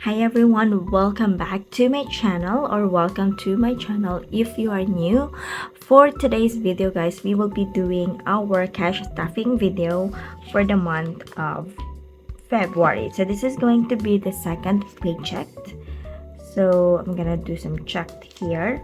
Hi everyone, welcome back to my channel or welcome to my channel if you are new. For today's video guys, we will be doing our cash stuffing video for the month of February. So this is going to be the second paycheck. So I'm gonna do some check here.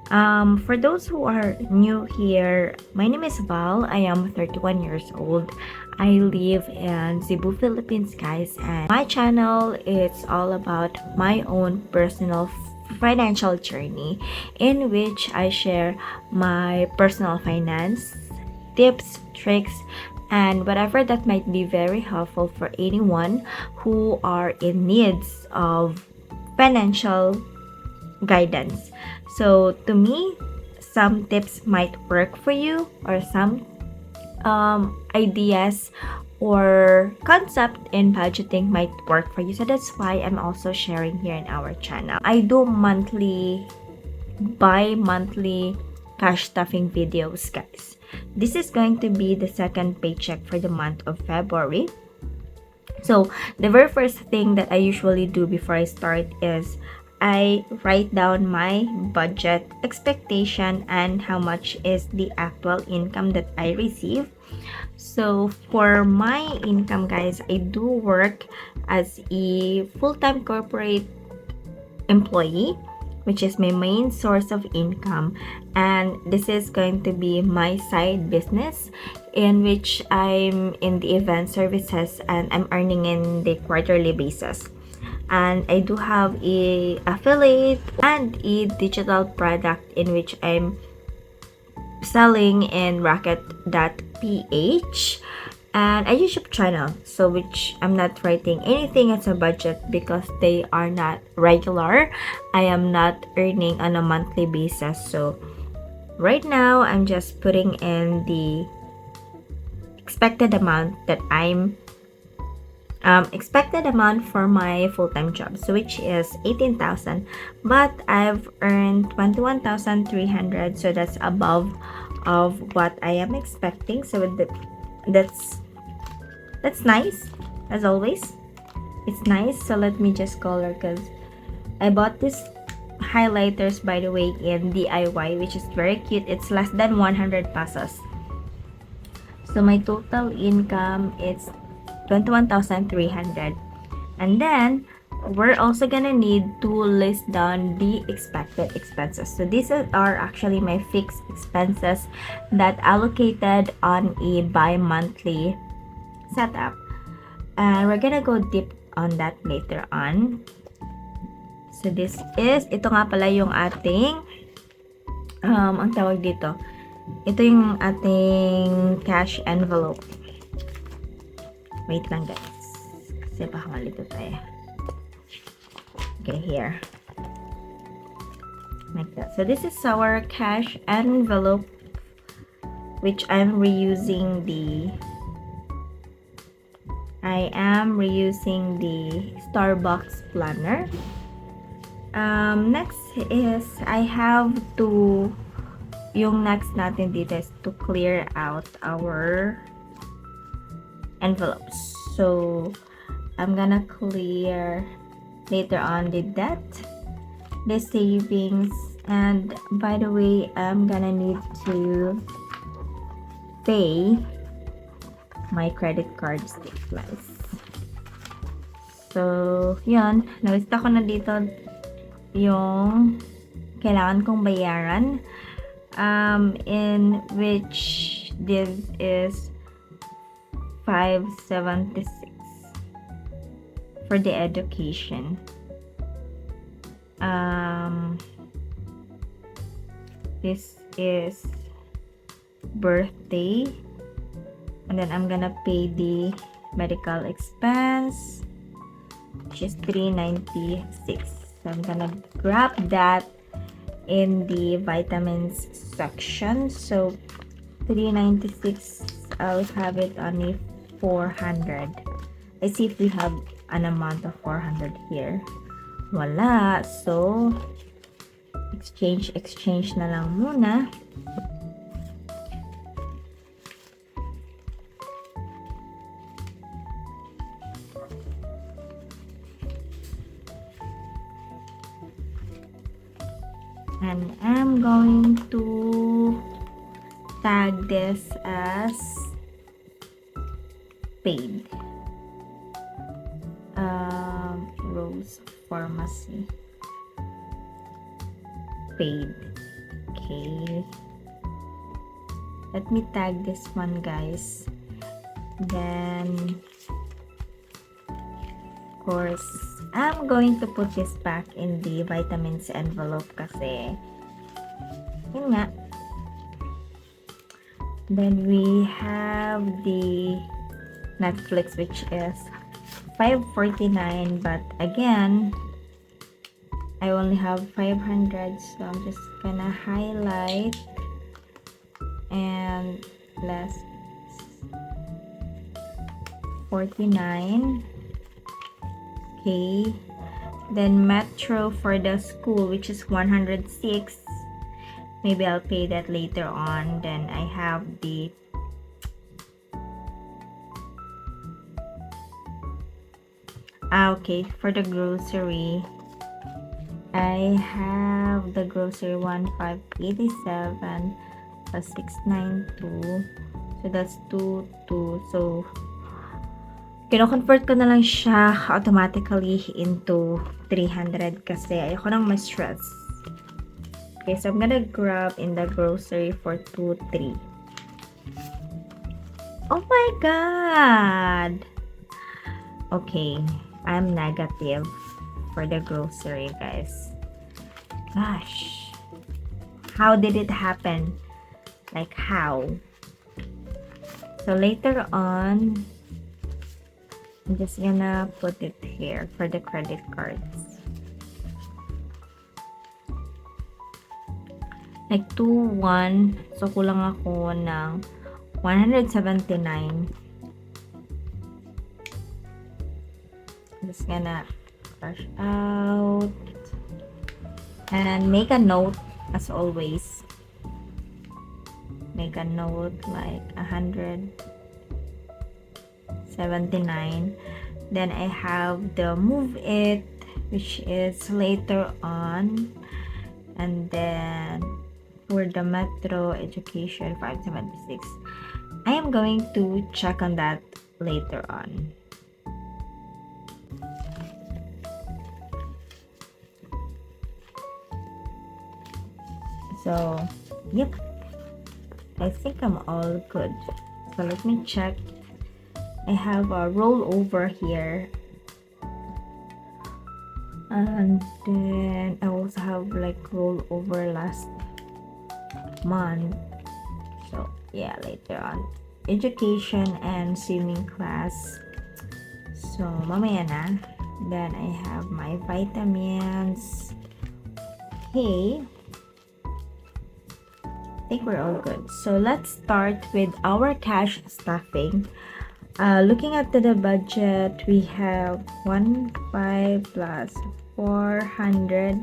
For those who are new here, my name is Val. I am 31 years old. I live in Cebu, Philippines, guys, and my channel is all about my own personal financial journey in which I share my personal finance tips, tricks, and whatever that might be very helpful for anyone who are in needs of financial guidance. So to me, some tips might work for you, or some ideas or concept in budgeting might work for you. So that's why I'm also sharing here in our channel. I do bi-monthly cash stuffing videos, guys. This is going to be the second paycheck for the month of February. So the very first thing that I usually do before I start is I write down my budget expectation and how much is the actual income that I receive. So for my income, guys, I do work as a full-time corporate employee, which is my main source of income, and this is going to be my side business in which I'm in the event services and I'm earning in the quarterly basis. And I do have a affiliate and a digital product in which I'm selling in rocket.ph and a YouTube channel, so which I'm not writing anything as a budget because they are not regular. I am not earning on a monthly basis, so right now I'm just putting in the expected amount that I'm expected amount for my full-time job, so which is 18,000, but I've earned 21,300, so that's above of what I am expecting. So that's nice. As always, it's nice. So let me just color, because I bought this highlighters, by the way, in DIY, which is very cute. It's less than 100 pesos. So my total income is 21,300, and then we're also gonna need to list down the expected expenses. So these are actually my fixed expenses that allocated on a bi-monthly setup, and we're gonna go deep on that later on. So this is, ito nga pala yung ating ang tawag dito, ito yung ating cash envelope. Wait lang guys, kasi baka malito tayo. Okay, here. Like that. So this is our cash envelope, which I am reusing the Starbucks planner. Next is yung next natin dito is to clear out our envelopes. So I'm gonna clear later on the debt, the savings, and by the way, I'm gonna need to pay my credit card statements. So yun, nalista ko na dito yung kailangan kong bayaran, in which this is 576 for the education. This is birthday, and then I'm gonna pay the medical expense, which is 396. So I'm gonna grab that in the vitamins section. So 396, I'll have it on a 400. I see if we have an amount of 400 here. Wala. So exchange na lang muna. And I'm going to tag this as paid. Rose Pharmacy. Paid. Okay. Let me tag this one, guys. Then, of course, I'm going to put this back in the vitamins envelope kasi yun nga. Then we have the Netflix, which is $5.49, but again, I only have 500, so I'm just gonna highlight and less 49. Okay, then Metro for the school, which is 106. Maybe I'll pay that later on. Then I have the okay, for the grocery, I have the grocery 1587 plus 692, so that's 22. So kino-convert ko na lang siya automatically into 300 kasi ayoko nang ma-stress. Okay, so I'm gonna grab in the grocery for 23. Oh my god! Okay, I'm negative for the grocery, guys. Gosh, how did it happen? Like how? So later on, I'm just gonna put it here for the credit cards. Like 2-1, so kulang ako ng 179. Just gonna cash out and make a note as always. Make a note like 179. Then I have the move it, which is later on, and then for the Metro Education 576, I am going to check on that later on. So, yep, I think I'm all good. So let me check. I have a rollover here, and then I also have like rollover last month. So yeah, later on, education and swimming class. So mamaya na. Then I have my vitamins. Okay, I think we're all good. So let's start with our cash stuffing. Looking at the budget, we have 1,500 plus 400,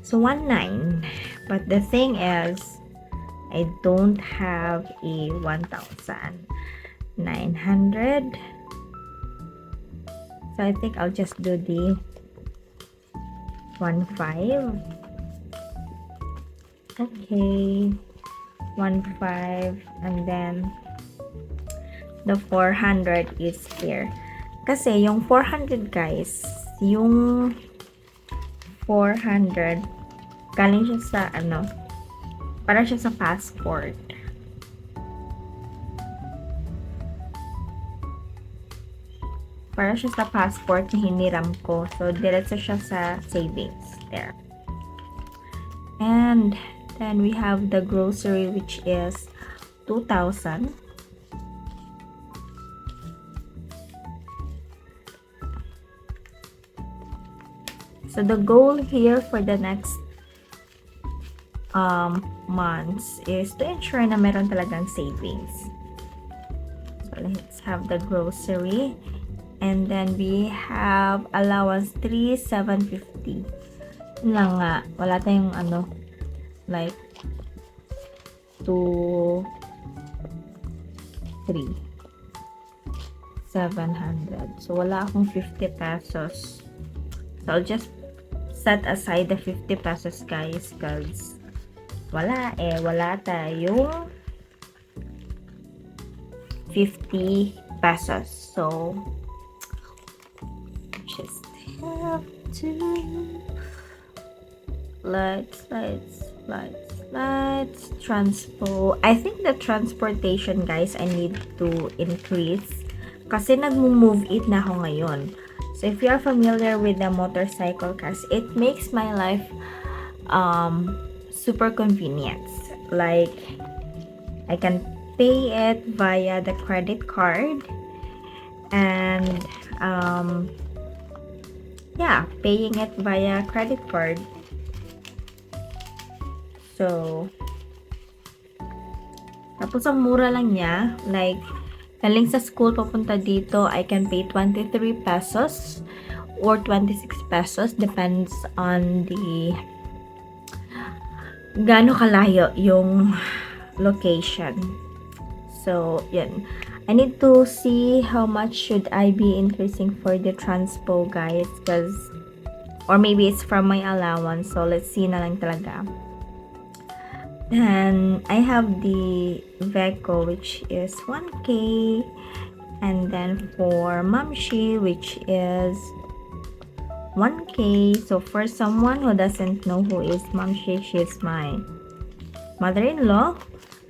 so 19. But the thing is, I don't have a 1,900. So I think I'll just do the 1,500. Okay, 1,500, and then the 400 is here. Kasi yung 400, guys, yung 400 galing siya sa ano, para siya sa passport. Para siya sa passport na hiniram ko. So diretso siya sa savings there. And then we have the grocery, which is 2,000. So the goal here for the next months is to ensure na meron talagang savings. So let's have the grocery, and then we have allowance 3,750. Yun lang nga, wala tayong ano, like 2, 3, 700. So wala akong 50 pesos. So I'll just set aside the 50 pesos guys because wala tayong 50 pesos. So, just have to let's transpo. I think the transportation guys I need to increase kasi nagmo-move it na ako ngayon. So if you are familiar with the motorcycle guys, it makes my life super convenient. Like I can pay it via the credit card and yeah, paying it via credit card. So, tapos ang mura lang niya. Like, galing sa school papunta dito, I can pay 23 pesos or 26 pesos. Depends on the gaano kalayo yung location. So, yan. I need to see how much should I be increasing for the transpo, guys. Because, or maybe it's from my allowance. So, let's see na lang talaga. And I have the Veco, which is 1K. And then for Mamshi, which is 1K. So for someone who doesn't know who is Mamshi, she's my mother-in-law,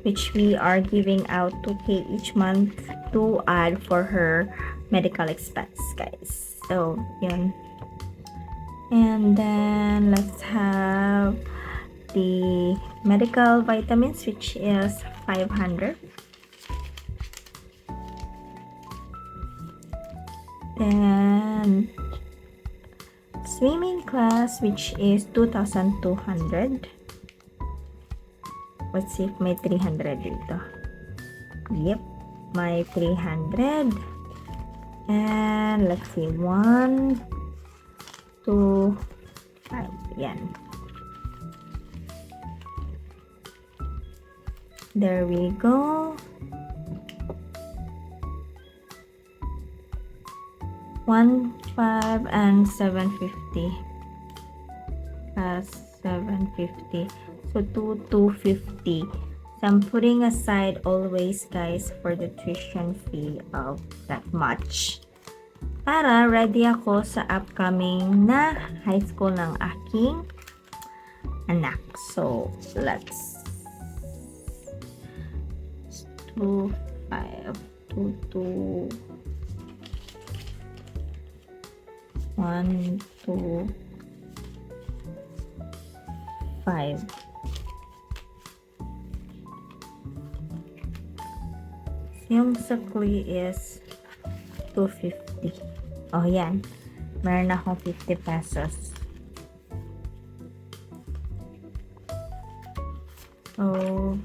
which we are giving out 2K each month to add for her medical expense, guys. So, yun. And then let's have the medical vitamins, which is 500. Then swimming class, which is 2,200. Let's see if may 300 dito. Yep, may 300. And let's see, 1, 2, 5. Yan. There we go. 1, 5, and 750. 750. So 250. So I'm putting aside always, guys, for the tuition fee of that much. Para ready ako sa upcoming na high school ng aking anak. So let's 2, 5, 2, 2, 1, 2, 5. Yung sukli is 250. Oh, yan. Meron akong 50 pesos. So,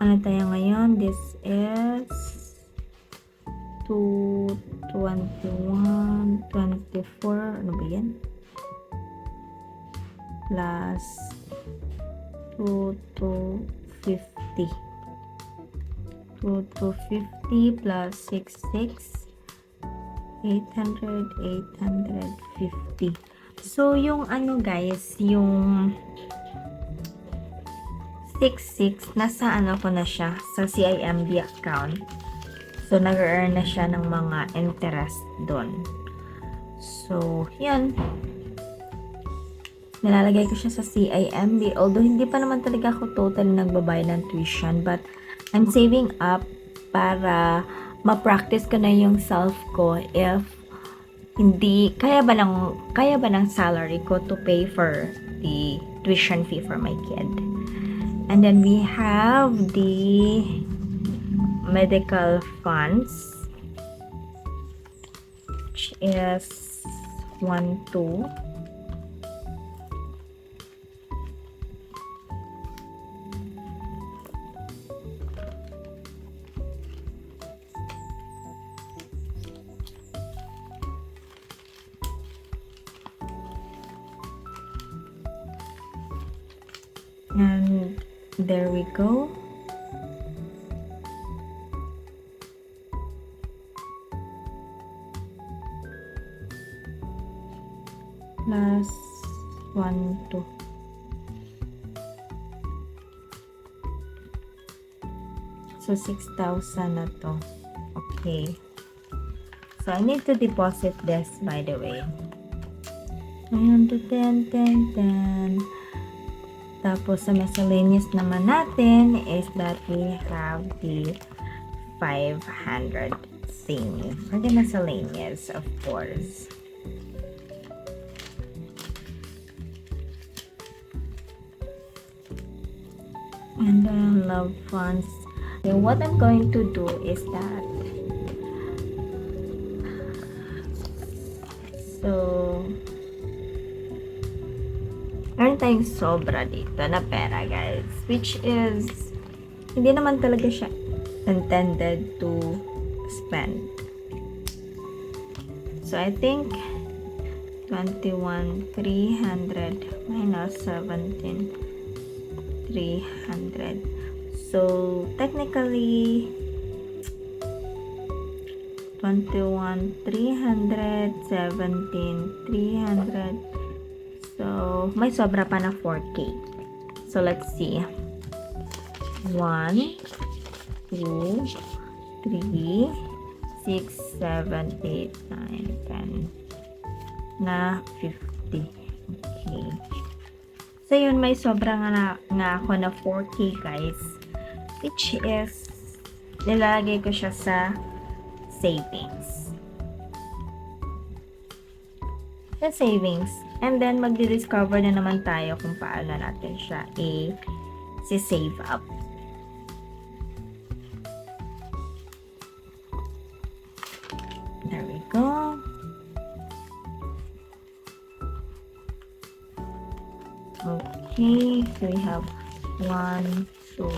ano tayo ngayon? This is 221, 24, ano ba yan? Plus 250. 250 plus 66, 800, 850. So, yung ano guys, yung 66, nasa ano ko na siya, sa CIMB account. So, nag-earn na siya ng mga interest doon. So, yan. Nalalagay ko siya sa CIMB. Although, hindi pa naman talaga ako totally nagbabayad ng tuition. But, I'm saving up para ma-practice ko na yung self ko if hindi, kaya ba ng salary ko to pay for the tuition fee for my kid. And then we have the medical funds, which is 1, 2. And there we go. plus 1, 2. So, 6,000 na to. Okay. So, I need to deposit this, by the way. Ayan, 10, 10, 10. Tapos, sa miscellaneous naman natin is that we have the 500 thing. For the miscellaneous, of course. And then, love funds. So, what I'm going to do is that meron tayong sobra dito na pera, guys, which is hindi naman talaga siya intended to spend. So I think 21,300 minus 17,300. So technically 21,300, 17,300. So, may sobra pa na 4K. So, let's see. 1, 2, 3, 6, 7, 8, 9, 10. Na 50. Okay. So, yun, may sobra nga ako na 4K, guys. Which is, nilalagay ko siya sa savings. Sa savings. And then, magdi-discover na naman tayo kung paano natin siya i-save up. There we go. Okay. So, we have 1, 2,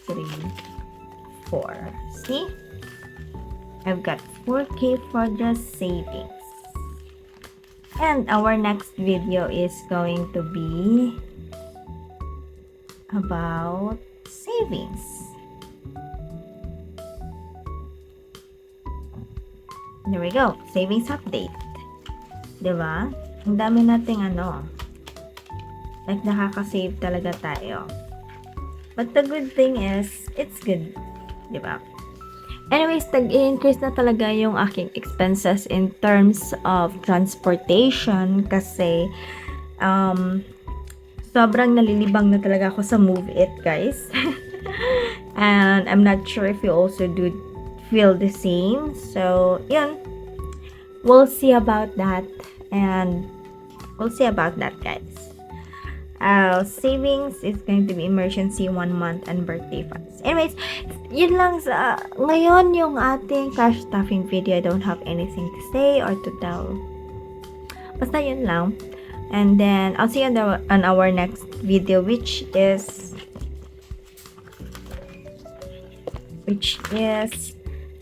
3, 4. See? I've got 4K for the savings. And our next video is going to be about savings. There we go. Savings update. Diba? Ang dami nating like nakaka-save talaga tayo. But the good thing is, it's good. Diba? Anyways, nag-increase na talaga yung aking expenses in terms of transportation kasi sobrang nalilibang na talaga ako sa Move It, guys. And I'm not sure if you also do feel the same. So, yun. We'll see about that. And we'll see about that, guys. Savings is going to be emergency, 1 month, and birthday funds. Anyways, yun lang sa ngayon yung ating cash stuffing video. I don't have anything to say or to tell. Basta yun lang. And then, I'll see you on our next video, which is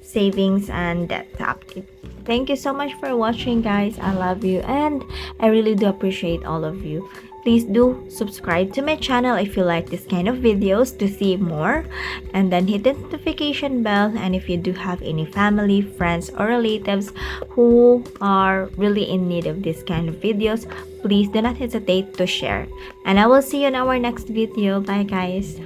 savings and debt update. Thank you so much for watching, guys. I love you and I really do appreciate all of you. Please do subscribe to my channel if you like this kind of videos to see more, and then hit the notification bell. And if you do have any family, friends, or relatives who are really in need of this kind of videos, please do not hesitate to share. And I will see you in our next video. Bye, guys.